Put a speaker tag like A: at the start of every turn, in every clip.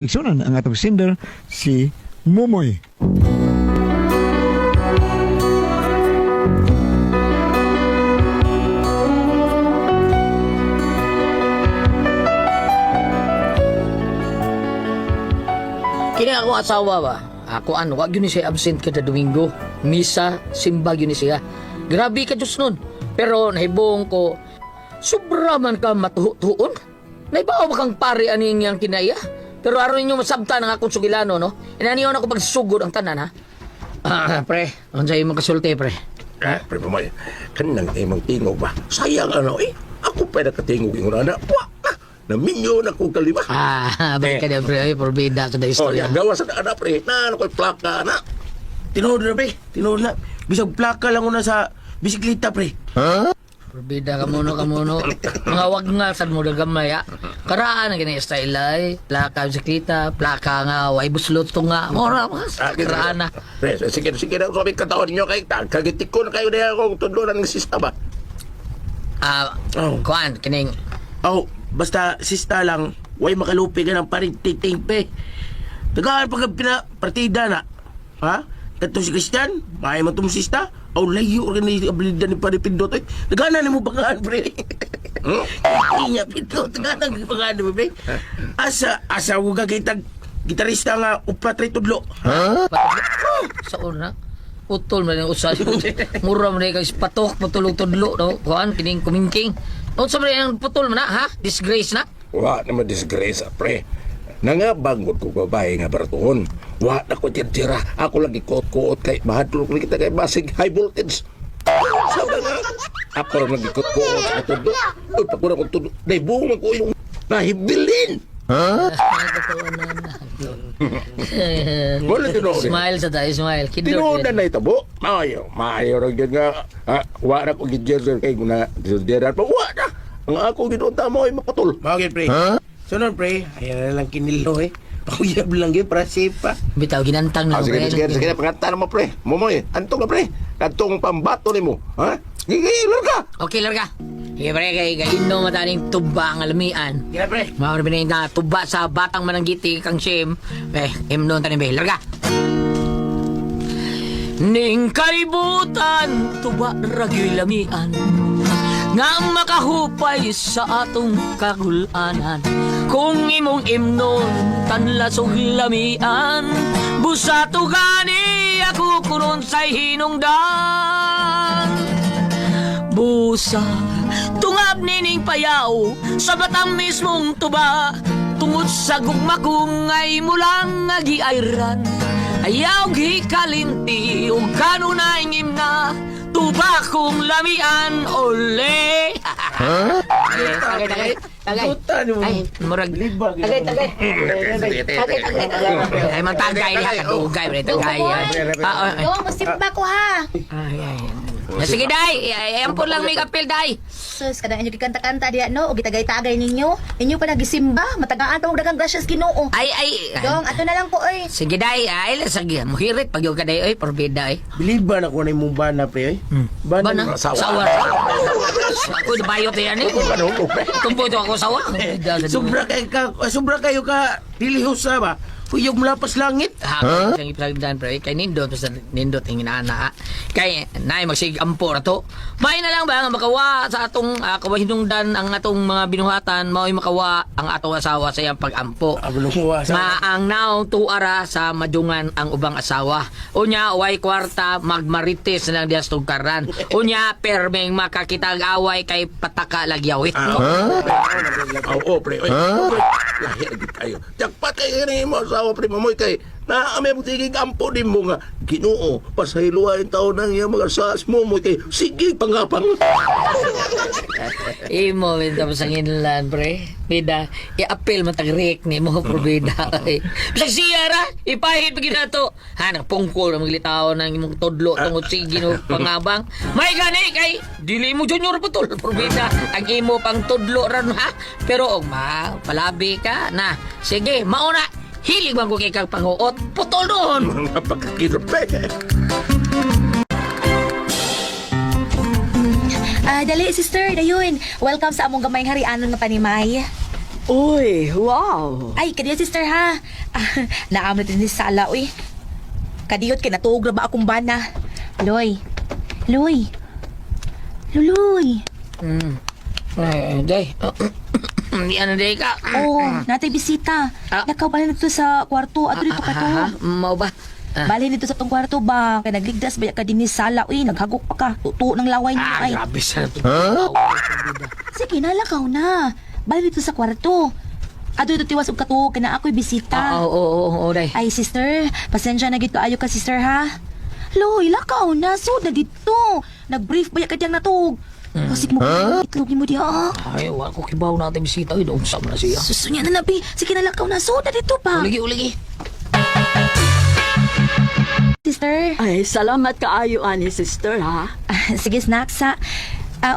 A: Iksunan ang atong sender si Momoy.
B: Kini ako asawa ba? Ako wag yun siya absent kada Domingo. Misa, simba yun siya. Grabe ka Diyos nun. Pero nahibong ko, sobra man ka matuhuon. Naibaw ba kang pari aning yang kinaya? Pero aron ninyo masabta ng akong sugilano, no? Inaniyon ako pagsugod ang tanan, ha? Pre, ansay mo kasulti, pre.
C: Pre Pamay, kanang imong tingog ba? Sayang ano ako pa nakatingog yung rana. Naminyo na ko kalima.
B: Balik ka na, pre. Ay, porbida sa da istorya.
C: Gawa sa ana pre, na ako'y plaka na.
D: Tinood na, pre. Tinood na. Bisag plaka lang ko na sa bisikleta, pre.
B: Porbida ka muno. Mga wag nga sad mo dagamay, ha? Karaan ang ganyan style ay. Plaka bisikleta, plaka nga, way buslot to nga. Mora, karaan na.
C: Pre, sige na sabi kataon niyo kay kagitik ko na kayo na akong tudlo ng sista ba.
B: Kuan, kining.
D: Basta sista lang, way makalupi ka ng parintiting, pe. Tagaan pag partida na. Ha? Katong si Christian, may mo itong sista. Layo rin na abilidad ni Paripindot. Tagaan na mo pangaan, pre. Inya, Pindot. Tagaan na pangaan mo, pre. Asa huwag ka kitag gitarista nga uprat rin tudlo.
B: Sa una, utol mo rin usal. Mura mo rin kang patok, patulog tudlo, no? Kuan, kining kumingking. Ano sa mga yung putol mo na, ha? Disgrace na?
C: Wa naman disgrace, pre. Nangabangot ko babae nga baratuhon. Wa na ko tira. Ako lagi kuot-kuot kay mahadlok na kita kay basig high voltage. Sabi nga, ako rin lagi kuot-kuot sa tudo. Uy, pagkura ko tudo. Naibungan ko yung nahibilin. Wala tinuod.
B: Smile sa tayo, smile.
C: Tinuodan na itabo. Maayo rin yun nga. Wa na ko gidyer kay guna. Dilderan pa. Wa na. Ang ako ginunta mo ay mapatol.
D: Bakit, pre? Sunod, pre. Ayan na lang kinilo, eh. Pakuyab lang yun para safe pa.
B: Bitaw, ginantang na.
C: Sige na. Pangatan mo, pre. Momoy, antong ka, pre. Antong pambato ni mo. Ha? Gigilar ka.
B: Okay, larga. Sige, pre, kay galindo mataning tuba ang alamian.
D: Kaya, pre.
B: Maura binay na tuba sa batang mananggiti kang siyem. Noon tanin be, larga. Ning kalibutan, tuba ragyo'y lamian. Nga makahupay sa atong kagulanan. Kung imong imnon tanlasog lamian, busato gani ako kunon say hinungdan. Busa tungab nining payaw sa batang mismong tuba, tungod sa gugmakong ay mulang agiayran. Ayaw gikalinti ug kanunay ngimna, tuba kong lamian ole. Tagay. Ay, murag. Tagay. Ay, magtagay niya. Katugay, bre, tagay.
E: Yung masimba ko ha.
B: Ay. Sige, day. Ayan po lang may kapil, day.
E: Sus, kadang inyo gikanta-kanta diya, no? O gitagay-tagay ninyo. Inyo pa nagisimba. Matagaan pa dagang grasyas Ginoo.
B: Ay.
E: Dong, ato na lang po, oy.
B: Sige, day. Ay, sige. Muhirit. Pag yung kaday, oy, porbida, ay.
D: Biliban ako na yung bana, pre, eh.
B: Bana? Sawa. Ako, bayot yan, eh. Tumpo ito ako sawa.
D: Sobra kayo ka dilihos ba? Kuyog mulapas langit.
B: Ang iplagdan, pre. Kay nindot, basta nindot ang inaana. Kay, naay magsigampo na to. May na lang ba nga makawa sa atong kawahinungdan ang atong mga binuhatan, mao'y makawa ang atong asawa sa iyang pag-ampo. Maang naong tuara sa madungan ang ubang asawa. Unya, way kwarta, magmarites na lang dias tugkaran. Unya, permeng makakitag away kay pataka lagyawit.
C: Oo, pre. Lahi agit kayo. Jakpat kayo rin mo asawa, pre. Mamoy kay naamay mo tigig ampo din mo nga. Ginoo, pasayluwa yung taon ng iyang mga sas mo mo kay sige pangapang.
B: Imo, tapos ang inlan, pre. Bida, i-apel matagrik ni mo, probida. Bisag siya ra, ipahit pa ginato. Ha, nagpungkol, maglitaw ng imong todlo, tungod sige no, pangabang. May gani, kay, dili mo junior putol, probida. Ang imo pang todlo ran, ha? Pero, palabi ka, na. Sige, mauna, hilig bang ko kay kang panguot, putol doon.
C: Mga pagkakirpe.
E: Dali, sister, dayon. Welcome sa among gamayng harianon nga panimay.
F: Uy, wow.
E: Ay, kadiya sister ha. Naam na din sa sala, uy. Kadiyot kay natuog na ba akong bana? Loy. Loy. Luloy.
B: Ay, day. Hindi ano day ka.
E: Oh, natay bisita.
B: Ah.
E: Nakaw bali dito sa kwarto. Ato dito ka to.
B: Mau ba?
E: Bali dito sa tong kwarto ba? Kay nagligdas ba ka din sa sala, uy. Naghagok pa ka. Tuto ng laway niyo, ay.
B: Grabe sa
E: Sige, nalakaw na. Bali dito sa kwarto. Ato dito tiwas og katuog kay na ako'y bisita.
B: Oo, day.
E: Ay, sister, pasensya na gid kaayo ka, sister, ha? Loy, lakaw na, so na dito. Nag-brief ba ya kadyang natog? Kasik mo ka, itlog ni mo diya.
B: Ay, wala ko kibaw natin bisita. Ay, doon sa na siya.
E: Susunya na nabi. Sige na lakaw na, so na dito pa.
B: Uligi.
E: Sister,
F: Ay, salamat kaayo ani sister ha.
E: sige, snacks, ha?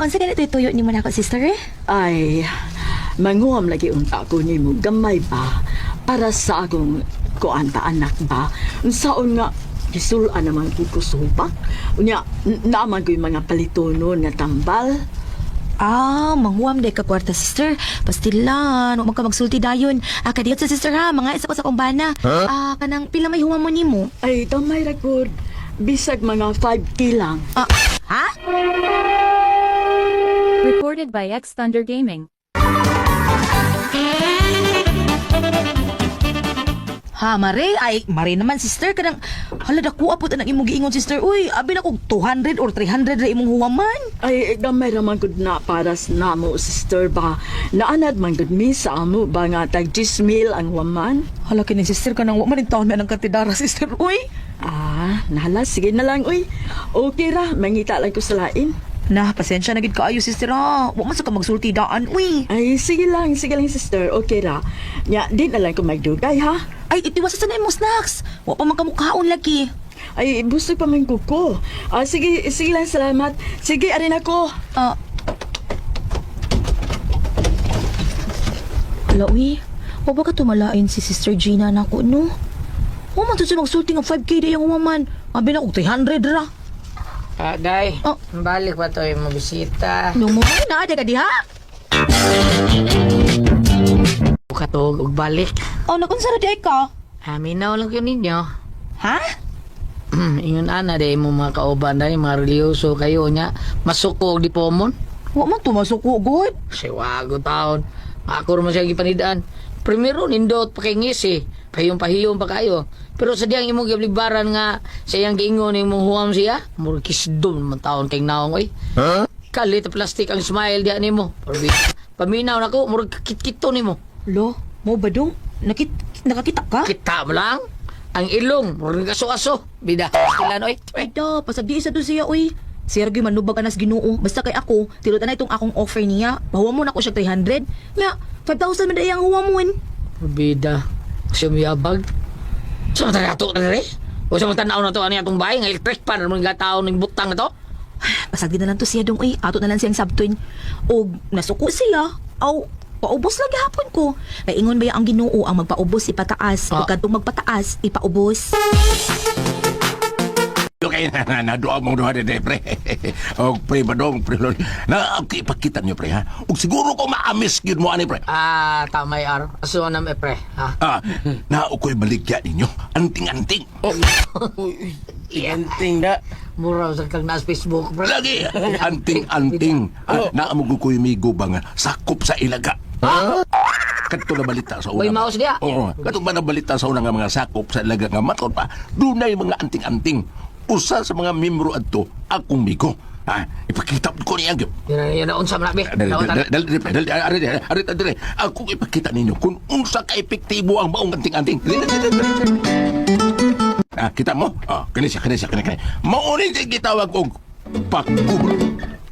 E: Unsa ganito ituyo ni mo na ako, sister?
F: Ay, manguam lagi unta ko nimo gamay ba para sa akong kuanta anak ba. Unsaon nga gisulan naman ko supak. Unya naman ko yung mga palitonon nga tambal.
E: Manghuam day ka kwarta, sister. Pastilan, huwag ka magsulti dayon. Kadiyot sa sister, ha? Mga isa ko sa kumbana. Kanang pila may huwam mo ni mo.
F: Ay, damay ra gud. Bisag mga 5 kilang.
E: Ha?
G: Recorded by X Thunder Gaming.
E: Ha, Mare? Ay, Mare naman, sister. Kanang, hala, dakuha po tanang imong giingon, sister. Uy, abi na kog 200 or 300 ra imong huwaman.
F: Ay, gamay raman gud na para sa namo sister ba. Naanad man gud mi sa amo ba nga tag 10,000 ang waman.
E: Hala, kini sister, kanang wa man rin taon na ng kantidara, sister. Uy.
F: Nahala, sige na lang, uy. Okay ra, mangita lang ko sa lain.
E: Na, pasensya na gid kaayo, sister, ha? Wa man sa ka magsulti daan, uy.
F: Ay, sige lang, sister. Okay ra. Nya, di na lang ko magdugay, ha?
E: Ay, itiwas sa mo snacks. Wa pa man kamukhaon lagi.
F: Ay, gusto pa man ko. Sige lang, salamat. Sige, arin ako.
E: Hala, uy. Wa ba ka tumalain si Sister Gina na ko, no? Wa man to siya magsulti ng 5K na yung umaman. Abi na kog 300 ra.
B: Day,
E: Oh.
B: balik pa to yung bisita.
E: Nung mo na, ada ka diha?
B: Katog, ug balik.
E: Nakunsara di ay ka?
B: Aminaw lang yun ninyo.
E: Ha?
B: Ingon ana day mo mga kauban day, mga reliyoso kayo niya. Masuko di pomon.
E: Wa man tumasuko, God.
B: Siwago taon. Ako naman siya gipanidaan. Primero, nindot pa kay ngisi. Pahiyong pa kayo. Pero sa diyang imong giblibaran nga sa iyang giingon imong huwam siya, murkisdom naman taon kay naong oy. Kalit plastic ang smile diya nimo. Paminaw nako, murag kit-kito nimo.
E: Lo, mo ba dong? Nakakita ka?
B: Kita mo lang. Ang ilong, murag aso-aso. Bida, ilan oy.
E: Ay da, pasagdi isa to siya, uy. Sergio, manubag anas ginoo. Basta kay ako, tilutan na itong akong offer niya. Bawa mo na ko siya 300. Nga, 5,000 man dayang huwa mo,
B: Bida, sumiyabag. Sa mga tato na rin? O sa mga tanaw na to, ano yung itong bahay? Nga electric pan, ano mga tao ng butang na to?
E: Pasagdi na lang to siya dong, uy. Ato na lang siyang sabtuin. O, nasuko siya. Aw, paubos lagi hapon ko. Naingon ba ang ginoo ang magpaubos ipataas? O kadtong magpataas, ipaubos.
C: Okay, nadoa mong duha de pre. Og pre badong pre. Na ipakita niyo pre ha. Og siguro ko maamis gyud mo ani pre.
B: Tamay ar. Aso na me pre, ha?
C: Na ukoy baligya ninyo. Anting-anting.
D: Iganting da.
B: Mura sa kang nas Facebook, pre.
C: Lagi anting-anting. Na amo koy migo ba nga sakop sa ilaga. Kadto na balita sa
B: Boy
C: una.
B: mouse dia.
C: Oo, kadto ba na balita sa una nga mga sakop sa ilaga nga maton pa. Dunay mga anting-anting. Usa sa mga membro adto akong migo. Ipakita ko niya gyud.
B: Yan na unsa man be.
C: Dali. Ako ipakita ninyo kung unsa ka epektibo ang maong anting-anting. Kita mo? Kani siya. Maunin siya gitawag og pakubol.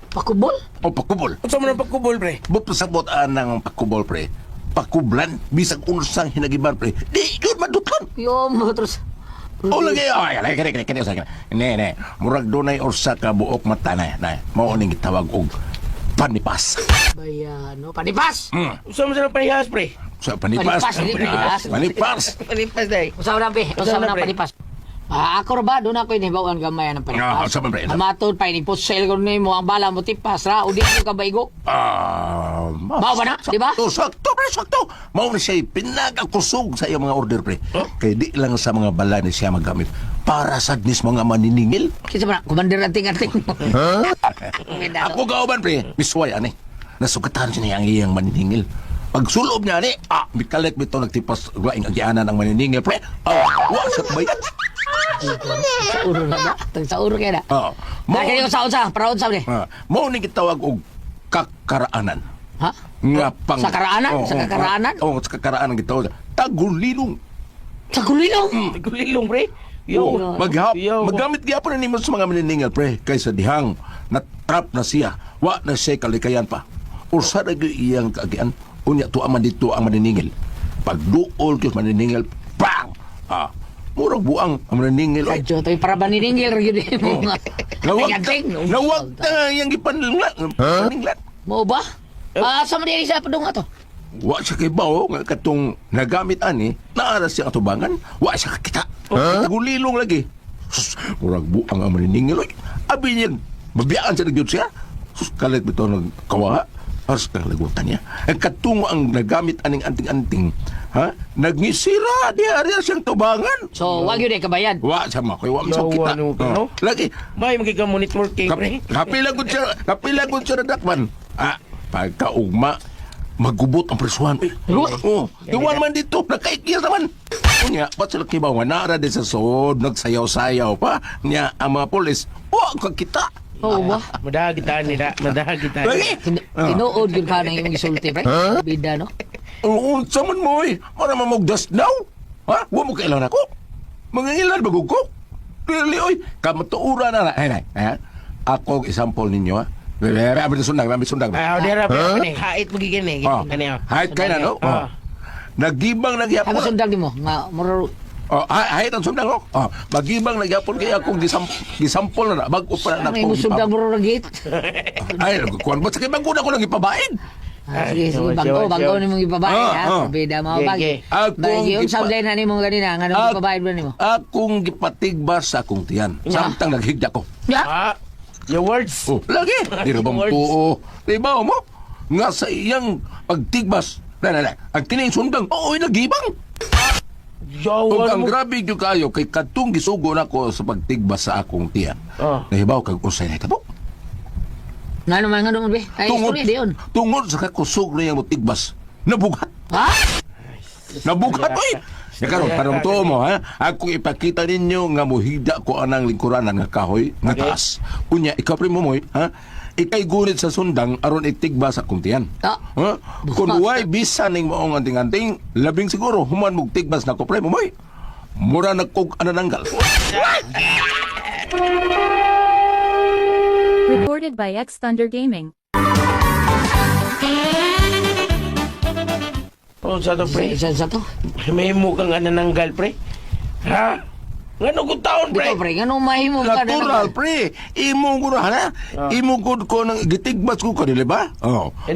B: Pakubol?
C: O pakubol.
D: Unsa man ang pagkubol, pre?
C: Buto sa botaan ng pakubol, pre. Pakublan, bisag unsang hinagiban, pre. Di, yun madutan.
B: Yo mo terus.
C: O lagi, kani. Ne. Murag dunay orsa ka buok mata na. Maunin gitawag og panipas.
B: Bayano, panipas.
D: Unsa man sa parehas, pre?
C: Sa panipas.
B: Panipas.
D: Palipas day.
B: Unsa man be? Unsa man
D: pre?
B: panipas? Ako ra ba doon ako inibawan gamay ng panipas.
C: Sa man, pre.
B: Amatod pa ni posel ko nimo ang bala mo tipas ra udi ko ka baigo. Mao ba na? Di ba?
C: Sakto, pre, sakto. Mao na siya pinagakusog sa iyang mga order, pre. Kaya di lang sa mga bala ni siya magamit para sa mga maniningil.
B: Kinsa ba na? Commander ating-ating mo.
C: Ako kauban, pre. Misway, ani. Nasugatan siya ang iyang maniningil. Pag sulob niya, ani, mikalit mo ito nagtipas laing agyanan ng maniningil, pre. Wa sa bayan.
B: Sa uro na ba? Sa uro kaya na.
C: Mo,
B: Kaya ko sa proud sa ni.
C: mo ni gitawag og kakaraanan.
B: Ha?
C: Nga pang...
B: Sa karaanan? Sa kakaraanan?
C: Oo, sa kakaraanan gitawag. Tagulilong.
B: Sa kulilong.
D: Gulilong, pre. Yo.
C: Magamit gyapon na nimo sa mga maniningil, pre. Kaysa dihang natrap na siya. Wa na siya kalikayan pa. Ursa na iyang kaagian. Unya, tuaman dito ang maniningil. Pagduol kayong maniningil, bang! Murag buang ang maniningil. Oy.
B: Kadyo to para baniningil gyud mo nga.
C: Nawag na yung ipaninglat. Paninglat.
B: Mo ba? Sa man diri sa padung ato.
C: Wa siya kay bao nga katong nagamit ani, naara siya atubangan, wa siya kakita. Tagulilong lagi. Sus, murag buang ang maniningil. Oy. Abi niya, mabiyaan siya nagyod siya. Sus, kalit bito nagkawa. Ars kalagutan niya. Ang katungo ang nagamit aning anting-anting, nagnisira diya siyang tubangan.
B: So, wag yun kabayad.
C: Wa siya makoy, wa mo kita. Lagi,
D: May magigamit working, pre.
C: kapilagon siya na dakman. Pagkaugma, magubot ang presuhan. Iwan man dito, nakaikiyas naman. Unya, ba't sila kibaw nga naara din sa sood, nagsayaw-sayaw pa. Nya, ang mga polis, kakita.
B: Oo ba?
D: Madahagitan nila. Madahagitan.
C: Lagi,
B: Tinuod yun ka na yung isulti, pre. Bida, no?
C: oo, saman mo eh. Para mamagdas daw. Wa mo kailangan ako. Mangingilan bagog ko. Really, oy. Kamatuura na na. Ako, example ninyo, ha. Rabi sundang.
D: Dera, pre. Hait magiging eh.
C: Hait kayo na, no? Nagibang
B: Ano
C: nagyapon.
B: sundag ni mo? Nga, muro...
C: Hait ang sundang, no? Magibang nagyapon kaya akong gisampol na. Bago pa na
B: Ano yung sundag muro ragit?
C: Ay, kuwan ba? Sa kibang ko lang ipabait.
B: Sige, bangko ni mong ipabayad, ha? Bida, mga bagi. Yung sablay na ni mong ganina, nga nang ipabayad ba ni mo?
C: Akong gipatigbas sa akong tiyan. Samtang naghigda ko.
B: Ya?
D: Your words.
C: Lagi. Di na bang tuo? Diba mo? Nga sa iyang pagtigbas. Ang kining sundang, nagibang. O ang grabe yung kayo, kay katong gisugo na ko sa pagtigbas sa akong tiyan. Nahibaw kag usay na itabo.
B: Nga naman, be? Ay, istorya di yun.
C: Tungod sa kakusog na yung tigbas, nabughat.
B: Ha?
C: Nabughat, oy! Karon parang to mo, ha? Ako ipakita ninyo nga muhida ko anang lingkuranan nga kahoy, nga taas. Unya, ikaw primo mo, ha? Ikay gunit sa sundang aron itigba sa kuntian. Kung way bisa ning maong anting-anting, labing siguro human mog tigbas na ko primo mo. Mura nagkog anananggal.
G: Recorded by X Thunder Gaming.
D: Sa to, pre.
B: Isa sa to?
D: May mukhang anananggal, pre. Ha? Nga nung taon, pre.
B: Dito, pre. Nga nung mahimo ka na
C: Natural, pre. Imo ko na, imo ko ng gitigbas ko kanila ba?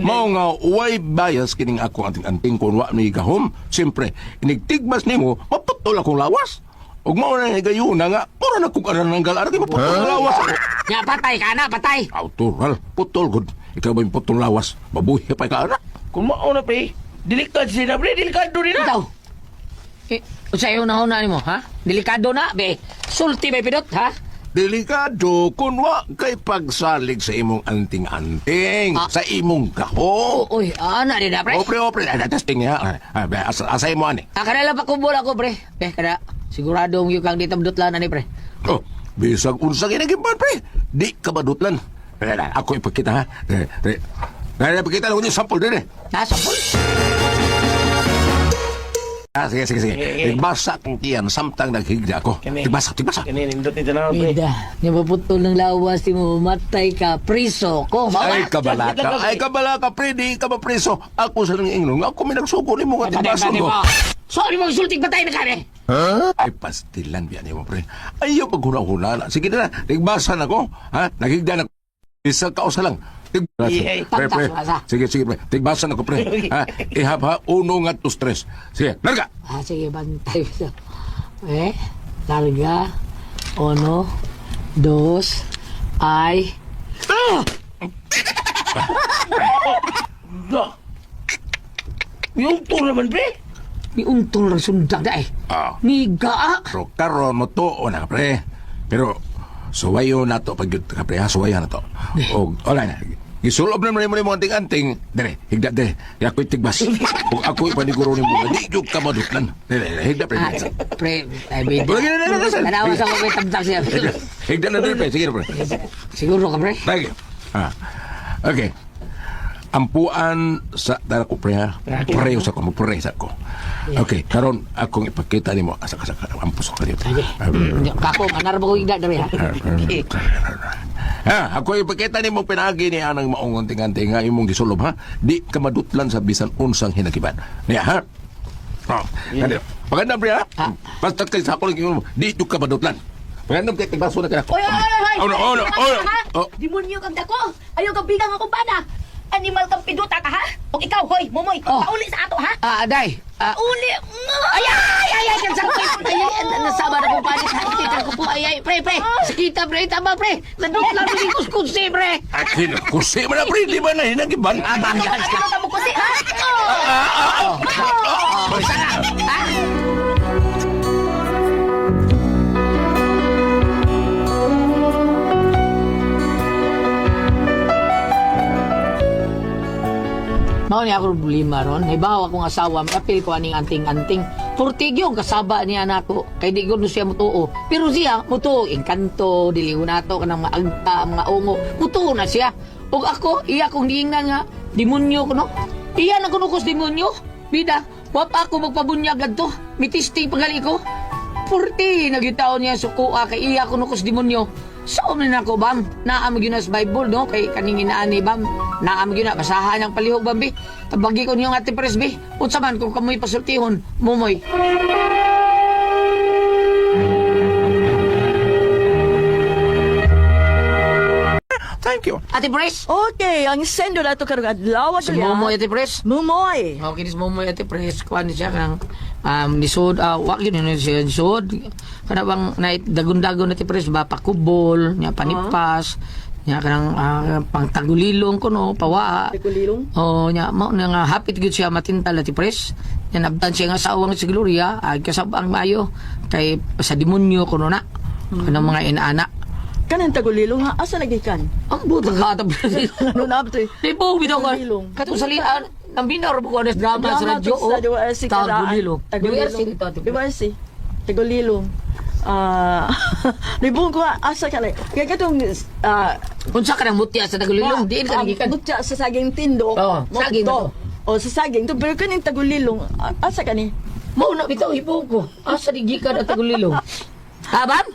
C: Mao nga, way bias kining ako anting-anting kung wa ni gahom. Siyempre, inigtigbas nimo, maputol akong lawas. Ug mao na gayon na nga, pura na kung anananggal, arang maputol ang lawas ako.
B: Nga, patay ka na, patay.
C: Natural, putol good. Ikaw ba yung putol lawas? Mabuhi pa ka na.
D: Kung mauna, pre. Delikado sila, pre. Delikado rin na.
B: Ikaw. Sa'yo na ni mo, ha? Delikado na, be. Sulti, be, pidot, ha?
C: Delikado kung wa kay pagsalig sa imong anting-anting, sa imong gaho.
B: Uy, na rin na, pre.
C: Opre, testing niya. Asay mo, ani.
B: Kanala pa kumbol ako, pre. Kada, sigurado yung kang ditabdutlan, ani, pre.
C: Bisag unsa ginagipan, pre. Di ka badutlan. Ako ipakita, ha? Ipakita lang yung sample din, eh.
B: Sampol?
C: Sige. Tigbasa kong tiyan, samtang naghigda ako. Tigbasa.
D: Kanindot nito na, pre.
B: Bida, nabaputol ng lawas, di mo matay ka, priso ko.
C: Ay, kabalaka, pre. Di ka ba preso? Ako sa nang inglong. Ako may nagsuko ni mo nga tigbasa ko.
B: Sorry mo, sulting patay na kami.
C: Ay, pastilan biyan mo, pre. Ayaw paghuna-huna na. Sige na, tigbasa na ko. Ha? Naghigda na ko. Isa kausa lang. Pre. Sige, pre. Tigbasa na ko, pre. Ihap, 1, 2, 3. Sige, larga.
B: Sige, bantay. Larga. 1, 2, ay.
D: Da. Yung to naman, pre.
B: Ni untong lang sundag da eh.
C: Ah.
B: Ni gaa.
C: Pero karon mo to na pre. Pero suwayo na to pag ka pre ha, suwayo na to. O wala na. Gisulob na mo mga anting-anting. Dere, higda dere. Ako'y tigbas. Kung ako'y paniguro ni mo, di jud ka madutlan. Dere, higda pre.
B: Ah, pre, ay bidi.
C: Wala na.
B: Tanawa sa ko may tabtak siya.
C: Higda na dere pre, sige pre.
B: Siguro ka, pre?
C: Lagi. Ah. Okay. Ampuan sa dara ko pre ha. Preyo sa ko, magpreyo sa ko. Okay, karon akong ipakita nimo asa ampus ko dito.
B: Kako, manar ba ko higda dari ha?
C: Ha, ako ipakita nimo pinagi ni anang maong unting-anting nga imong gisulob ha. Di ka madutlan sa bisan unsang hinagiban. Niya ha. Oh, kanino. Paganda pre ha. Basta kay sa ako lang di jud ka madutlan. Paganda kay tigbaso na ka.
E: Oy, oy, oy, oy!
C: Oh, no. Oh.
E: Demonyo kang dako! Ayaw kang bigang akong bana! Animal kang piduta ka, ha? O ikaw, hoy, Momoy,
B: Oh.
E: pauli sa ato, ha?
B: Day.
E: Uli!
B: Ay, kan sakit. Nasama na po pa ni sakit ko po. Ay, pre. Sakita, pre. Tama, pre. Nandun lang ni kuskusi, pre.
C: Akin, kusi mo na pre, di ba na hinagiban?
B: Abang yan.
E: Ano ka mo kasi, ha?
B: Sana. Ha? Mao ni ako problema ron. Halimbawa akong asawa, apil ko aning anting-anting. Portigyo kasaba niya nako. Kay di ko siya mutuo. Pero siya mutuo engkanto, diliw nato kanang mga agta, mga ungo. Mutuo na siya. Ug ako, iya kong diingnan nga demonyo ko no. Iya na kuno kos demonyo. Bida, wa pa ako magpabunyag adto. Mitisting pagali ko. Porti nagitaw niya sukuha kay iya kuno kos demonyo. So, na ako, bam. Naam yun sa Bible, no? Kay kaningin na ani, bam. Naam yun na. Basahan ang palihog, bam, bi. Tabagi ko niyong ati presbi. Unsa man kung kamoy pasultihon, Momoy.
C: Thank you.
B: Ati Pres?
F: Okay, ang sendo na ito karong adlaw
B: Si Momoy, Ati Pres?
F: Mumoy.
B: Okay, si Momoy, Ati Pres. Kuhan siya kang nisod. Wag yun yun siya nisod. Kana bang dagon-dagon Ati Pres ba? Pakubol, niya panipas. Niya kanang pangtagulilong ko no, pawa.
F: Kulilong.
B: Oh, nya mo nga hapit gyud siya matintal Ati Pres. Nya nabdan siya nga asawang si Gloria, ay kasabang maayo kay sa demonyo kuno na. Kanang mga inaana.
F: Kanang tagulilong ha, asa lagi kan?
B: Ang buta ka Ati Pres.
F: Ano na abto?
B: Di po, bitaw ka.
F: Tagulilong.
B: Katong salian, ang binar mo ko anas drama sa radyo.
F: Sa WRC karaan.
B: Tagulilong. WRC ito, Ati Pres.
F: WRC. Tagulilong. Ribong ko asa ka lang. Kaya katong
B: Unsa ka nang mutya sa Tagulilong? Diin ka nagikan.
F: butya sa saging tindo.
B: Oo,
F: mo
B: saging
F: to.
B: na to.
F: O sa saging to, pero kaning tagulilong, asa ka ni?
B: Mo na bitaw ipo ko. Asa di gikan at Tagulilong? Habam?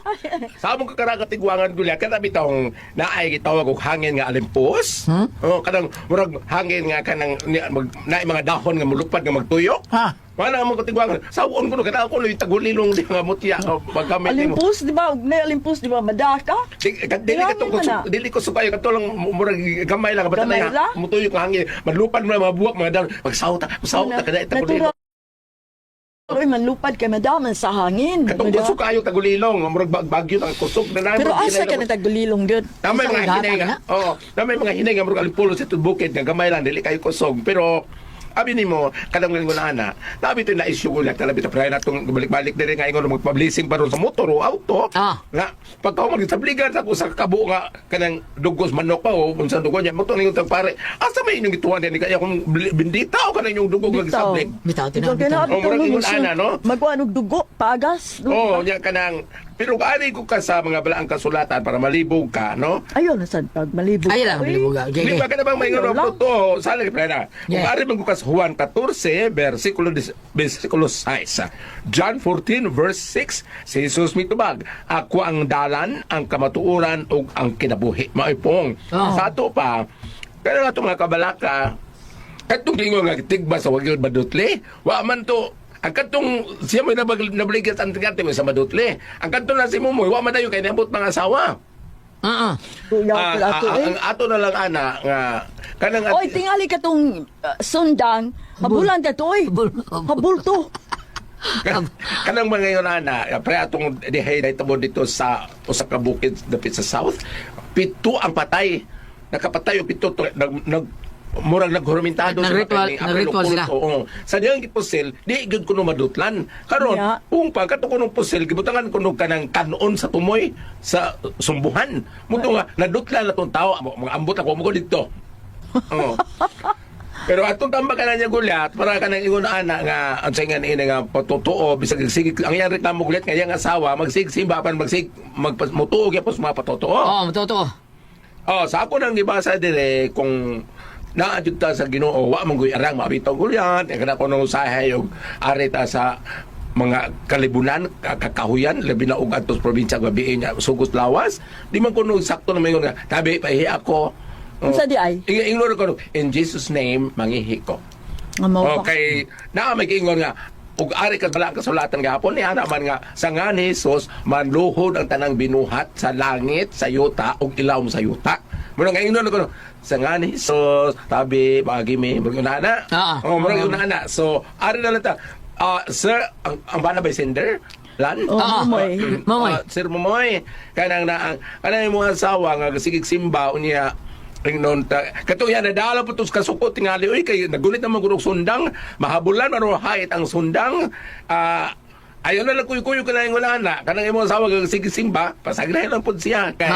C: Sa among kakaratigwangan gulya kada bitong naay gitawag og hangin nga alimpos. Oh, kadang murag hangin nga kanang naay mga dahon nga mulupad nga magtuyo.
B: Ha?
C: Wala among katigwangan. Sawon ko kada ko luy tagulilong di nga mutya paggamit nimo.
F: Alimpus, di ba? Na alimpus, di ba? Madaka?
C: Dili ko sukayo kato lang murag gamay lang basta
F: Gamay
C: na
F: lang?
C: mutuyo ka hangin malupad mo mga buwak mga dahon magsawta kada tagulilong.
F: Uy, manlupad kay madaman sa hangin.
C: Katong
F: Diba?
C: kusog kayo tagulilong murag bagyo ang kusog na
F: Pero asa ka na tagulilong good?
C: Namay
B: Isang
C: mga
B: gata
C: hinay
B: na?
C: nga. Oo. Namay mga hinay nga murag alipulo sa bukid nga gamay lang dili kayo kusog. Pero abi nimo kadang ngon ana. Nabi to na issue ko lang talabi ta pray natong balik-balik diri nga ingon mag-publishing paron sa motor o auto.
B: Ah.
C: Nga pagka mag sabligan sa usa ka kabo nga kanang dugos manok pa o unsa dugo niya mo to ningon tag pare. Asa may inyong ituan ni kaya kung bindita o kanang inyong dugog nga
F: Bitaw.
C: sablig.
B: Bitaw,
F: Ikaw
B: tinang
F: kaya
B: bitaw.
F: na
C: murag ingon ana, no?
F: Magwanog dugo, pagas. No?
C: Oh, nya kanang pero gaani ko ka sa mga balaang kasulatan para malibog ka, no?
F: Ayun na sad pag malibog.
B: Ayun lang,
F: Uy,
B: bilibuga.
C: Di ba ka na bang may
F: Ayun
C: ngano
F: lang.
C: to? Sala ka na. Kung
B: Yeah.
C: ari man ko kas Juan 14 versikulo 6. John 14 verse 6. Si Jesus mitubag, ako ang dalan, ang kamatuoran ug ang kinabuhi. Maipong.
B: Oh.
C: Sa ato pa, kaya nga itong mga kabalaka, katong gingo nga tigba sa wagil badutli, wa man to ang katong siya may nabligat ang tigate mo sa madutli. Ang katong na si Mumoy, wa man tayo kay niabot mga asawa.
F: Kuya, ato eh.
C: Ang ato na lang ana nga kanang
F: Oy, tingali ka tong sundang. Habulan ka to, oy. Habul to.
C: kanang mga ngayon ana pre atong dihay tabo dito sa usa ka bukid dapit sa south. Pito ang patay. Nakapatay o pito nag murag naghurmentado
B: Nag-ritual sila.
C: Oo. Sa diyang gipusil, di gyud kuno madutlan. Karon,
F: Ya.
C: kung pagkato kunong pusil, gibutangan kuno kanang kanon sa tumoy sa sumbuhan. Muto nga nadutlan na tong tao, mga ambot ako mo dito. Oo. Pero atong tamba ka na niya gulyat, para ka nang ingon ana nga ang saingan ina nga patotoo bisag sige ang yang reklamo gulyat nga yang asawa magsigsimba pan magmutuog yapos mga patotoo.
B: Oo, totoo.
C: Oh, sa ako nang gibasa dire kung naadjud ta sa Ginoo wa man guy arang mabitaw gulyat kana ko nung usahay og arita sa mga kalibunan kakahuyan labi na og adtos probinsya gabi niya sugos lawas di man kuno sakto na mayon nga tabi pahi ako.
F: Unsa di ay?
C: Ingon ko in Jesus name mangihi ko.
F: Nga mao pa.
C: Okay, na may ingon nga ug ari ka bala kasulatan gahapon ni ana man nga sa nga ni Jesus manluhod ang tanang binuhat sa langit, sa yuta ug ilawom sa yuta. Muna nga ingon ko sa nga ni Jesus tabi bagi mi murag una. Oh, murag una. So ari na lang ta. Sir, ang bana by sender? Lan?
F: Oh, Momoy.
B: Momoy.
C: Sir Momoy, kanang kanang mga asawa nga sigig simba unya ingnon ta katuya na dala po tos kasukot tingali oy kay nagulit na magurog sundang mahabulan maro hait ang sundang ayon na lang kuy-kuyo ka na yung wala na kanang imong asawa sige simba pasagnahin lang po siya kay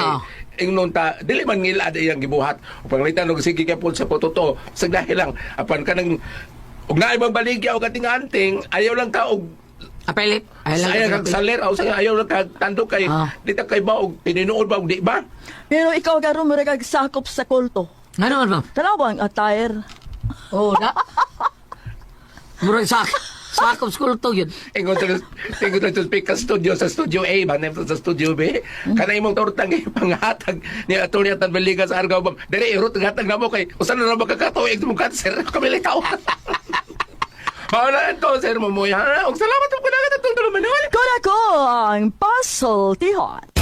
C: ingnon ta dili man ngila iyang gibuhat ug panglitan og sige kay po sa pototo sagnahin lang apan kanang ug naay bang baligya o kating-anting ayaw lang ta og
B: Apelit.
C: ayaw kag saler o ayaw lang kag tandok kay dita kay ba og tininuod ba og di ba.
F: Pero ikaw garo mo kag sakop sa kulto.
B: Ano man, ma'am?
F: Tanaw ba ang attire?
B: Oo, na. Murag sakop school to yun.
C: Ingon to speak ka studio sa studio A ba nem sa studio B kana imong tortang panghatag ni attorney at Baliga sa Argao ba dere irot hatag na mo kay usan na ba kakatuig mo cancer kami litaw. Paula to sir Momoy ha og salamat po na katong tulumanon.
F: Kuna ko ang puzzle tihon.